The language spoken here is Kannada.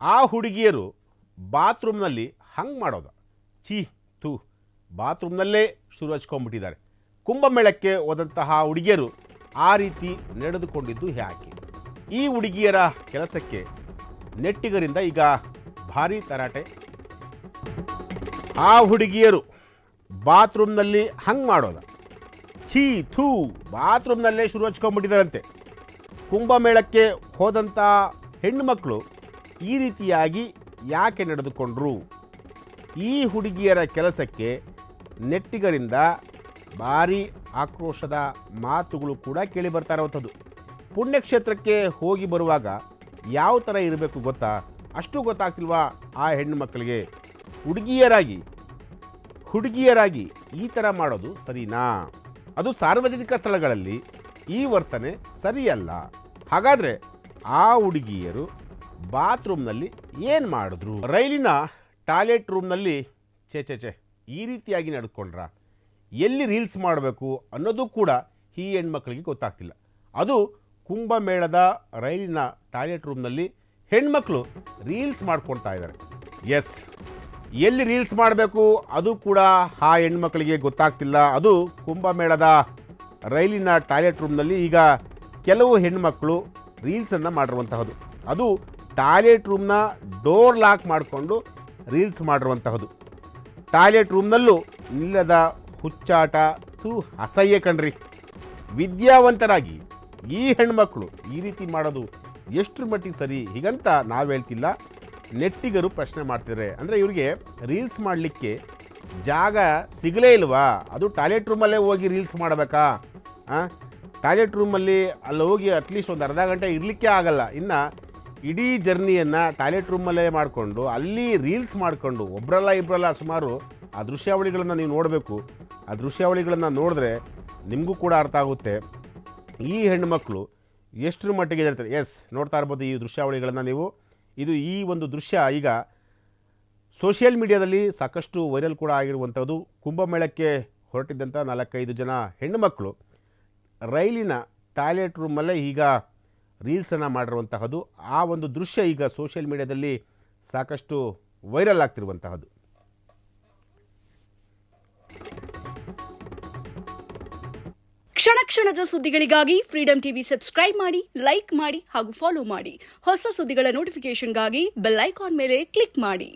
ಆ ಹುಡುಗಿಯರು ಬಾತ್ರೂಮ್ನಲ್ಲಿ ಹಂಗೆ ಮಾಡೋದು. ಛೀ ತೂ, ಬಾತ್ರೂಮ್ನಲ್ಲೇ ಶುರು ಹಚ್ಕೊಂಡ್ಬಿಟ್ಟಿದ್ದಾರೆ. ಕುಂಭಮೇಳಕ್ಕೆ ಹೋದಂತಹ ಹುಡುಗಿಯರು ಆ ರೀತಿ ನಡೆದುಕೊಂಡಿದ್ದು ಯಾಕೆ? ಈ ಹುಡುಗಿಯರ ಕೆಲಸಕ್ಕೆ ನೆಟ್ಟಿಗರಿಂದ ಈಗ ಭಾರೀ ತರಾಟೆ. ಆ ಹುಡುಗಿಯರು ಬಾತ್ರೂಮ್ನಲ್ಲಿ ಹಂಗೆ ಮಾಡೋದು. ಛೀ ಥೂ, ಬಾತ್ರೂಮ್ನಲ್ಲೇ ಶುರು ಹಚ್ಕೊಂಡ್ಬಿಟ್ಟಿದ್ದಾರಂತೆ. ಕುಂಭಮೇಳಕ್ಕೆ ಹೋದಂಥ ಹೆಣ್ಣುಮಕ್ಕಳು ಈ ರೀತಿಯಾಗಿ ಯಾಕೆ ನಡೆದುಕೊಂಡ್ರು? ಈ ಹುಡುಗಿಯರ ಕೆಲಸಕ್ಕೆ ನೆಟ್ಟಿಗರಿಂದ ಭಾರೀ ಆಕ್ರೋಶದ ಮಾತುಗಳು ಕೂಡ ಕೇಳಿ ಬರ್ತಾ ಇರುವಂಥದ್ದು. ಪುಣ್ಯಕ್ಷೇತ್ರಕ್ಕೆ ಹೋಗಿ ಬರುವಾಗ ಯಾವ ಥರ ಇರಬೇಕು ಗೊತ್ತಾ? ಅಷ್ಟು ಗೊತ್ತಾಗ್ತಿಲ್ವಾ ಆ ಹೆಣ್ಣು ಮಕ್ಕಳಿಗೆ? ಹುಡುಗಿಯರಾಗಿ ಈ ಥರ ಮಾಡೋದು ಸರಿನಾ? ಅದು ಸಾರ್ವಜನಿಕ ಸ್ಥಳಗಳಲ್ಲಿ ಈ ವರ್ತನೆ ಸರಿಯಲ್ಲ. ಹಾಗಾದರೆ ಆ ಹುಡುಗಿಯರು ಬಾತ್ರೂಮ್ನಲ್ಲಿ ಏನು ಮಾಡಿದ್ರು? ರೈಲಿನ ಟಾಯ್ಲೆಟ್ ರೂಮ್ನಲ್ಲಿ ಚೇ ಈ ರೀತಿಯಾಗಿ ನಡೆದುಕೊಂಡ್ರ? ಎಲ್ಲಿ ರೀಲ್ಸ್ ಮಾಡಬೇಕು ಅನ್ನೋದು ಕೂಡ ಈ ಹೆಣ್ಮಕ್ಳಿಗೆ ಗೊತ್ತಾಗ್ತಿಲ್ಲ. ಅದು ಕುಂಭಮೇಳದ ರೈಲಿನ ಟಾಯ್ಲೆಟ್ ರೂಮ್ನಲ್ಲಿ ಹೆಣ್ಮಕ್ಳು ರೀಲ್ಸ್ ಮಾಡ್ಕೊಳ್ತಾ ಇದ್ದಾರೆ. ಎಸ್, ಎಲ್ಲಿ ರೀಲ್ಸ್ ಮಾಡಬೇಕು ಅದು ಕೂಡ ಆ ಹೆಣ್ಮಕ್ಳಿಗೆ ಗೊತ್ತಾಗ್ತಿಲ್ಲ. ಅದು ಕುಂಭಮೇಳದ ರೈಲಿನ ಟಾಯ್ಲೆಟ್ ರೂಮ್ನಲ್ಲಿ ಈಗ ಕೆಲವು ಹೆಣ್ಮಕ್ಳು ರೀಲ್ಸನ್ನು ಮಾಡಿರುವಂತಹದ್ದು. ಅದು ಟಾಯ್ಲೆಟ್ ರೂಮ್ನ ಡೋರ್ ಲಾಕ್ ಮಾಡಿಕೊಂಡು ರೀಲ್ಸ್ ಮಾಡಿರುವಂತಹದ್ದು. ಟಾಯ್ಲೆಟ್ ರೂಮ್ನಲ್ಲೂ ನಿಲ್ಲದ ಹುಚ್ಚಾಟ, ಅಸಹ್ಯ ಕಣ್ರಿ. ವಿದ್ಯಾವಂತರಾಗಿ ಈ ಹೆಣ್ಮಕ್ಳು ಈ ರೀತಿ ಮಾಡೋದು ಎಷ್ಟರ ಮಟ್ಟಿಗೆ ಸರಿ ಹೀಗಂತ ನಾವು ಹೇಳ್ತಿಲ್ಲ, ನೆಟ್ಟಿಗರು ಪ್ರಶ್ನೆ ಮಾಡ್ತಿದ್ದಾರೆ. ಅಂದರೆ ಇವರಿಗೆ ರೀಲ್ಸ್ ಮಾಡಲಿಕ್ಕೆ ಜಾಗ ಸಿಗಲೇ ಇಲ್ವಾ? ಅದು ಟಾಯ್ಲೆಟ್ ರೂಮಲ್ಲೇ ಹೋಗಿ ರೀಲ್ಸ್ ಮಾಡಬೇಕಾ? ಟಾಯ್ಲೆಟ್ ರೂಮಲ್ಲಿ ಅಲ್ಲಿ ಹೋಗಿ ಅಟ್ಲೀಸ್ಟ್ ಒಂದು ಅರ್ಧ ಗಂಟೆ ಇರಲಿಕ್ಕೆ ಆಗಲ್ಲ. ಇನ್ನು ಇಡೀ ಜರ್ನಿಯನ್ನು ಟಾಯ್ಲೆಟ್ ರೂಮಲ್ಲೇ ಮಾಡಿಕೊಂಡು ಅಲ್ಲಿ ರೀಲ್ಸ್ ಮಾಡಿಕೊಂಡು ಒಬ್ಬರಲ್ಲ ಇಬ್ಬರಲ್ಲ ಸುಮಾರು ಆ ದೃಶ್ಯಾವಳಿಗಳನ್ನು ನೀವು ನೋಡಬೇಕು. ಆ ದೃಶ್ಯಾವಳಿಗಳನ್ನು ನೋಡಿದ್ರೆ ನಿಮಗೂ ಕೂಡ ಅರ್ಥ ಆಗುತ್ತೆ ಈ ಹೆಣ್ಣುಮಕ್ಕಳು ಎಷ್ಟರ ಮಟ್ಟಿಗೆ ಇರ್ತಾರೆ. ಎಸ್, ನೋಡ್ತಾ ಇರ್ಬೋದು ಈ ದೃಶ್ಯಾವಳಿಗಳನ್ನು ನೀವು. ಈ ಒಂದು ದೃಶ್ಯ ಈಗ ಸೋಷಿಯಲ್ ಮೀಡಿಯಾದಲ್ಲಿ ಸಾಕಷ್ಟು ವೈರಲ್ ಕೂಡ ಆಗಿರುವಂಥದ್ದು. ಕುಂಭಮೇಳಕ್ಕೆ ಹೊರಟಿದ್ದಂಥ 4-5 ಜನ ಹೆಣ್ಣುಮಕ್ಕಳು ರೈಲಿನ ಟಾಯ್ಲೆಟ್ ರೂಮಲ್ಲೇ ಈಗ ರೀಲ್ಸನ್ನು ಮಾಡಿರುವಂತಹದ್ದು. ಆ ಒಂದು ದೃಶ್ಯ ಈಗ ಸೋಷಿಯಲ್ ಮೀಡಿಯಾದಲ್ಲಿ ಸಾಕಷ್ಟು ವೈರಲ್ ಆಗ್ತಿರುವಂತಹದ್ದು. ಕ್ಷಣ ಕ್ಷಣದ ಸುದ್ದಿಗಳಿಗಾಗಿ ಫ್ರೀಡಂ ಟಿವಿ ಸಬ್ಸ್ಕ್ರೈಬ್ ಮಾಡಿ, ಲೈಕ್ ಮಾಡಿ ಹಾಗೂ ಫಾಲೋ ಮಾಡಿ. ಹೊಸ ಸುದ್ದಿಗಳ ನೋಟಿಫಿಕೇಶನ್ಗಾಗಿ ಬೆಲ್ ಐಕಾನ್ ಮೇಲೆ ಕ್ಲಿಕ್ ಮಾಡಿ.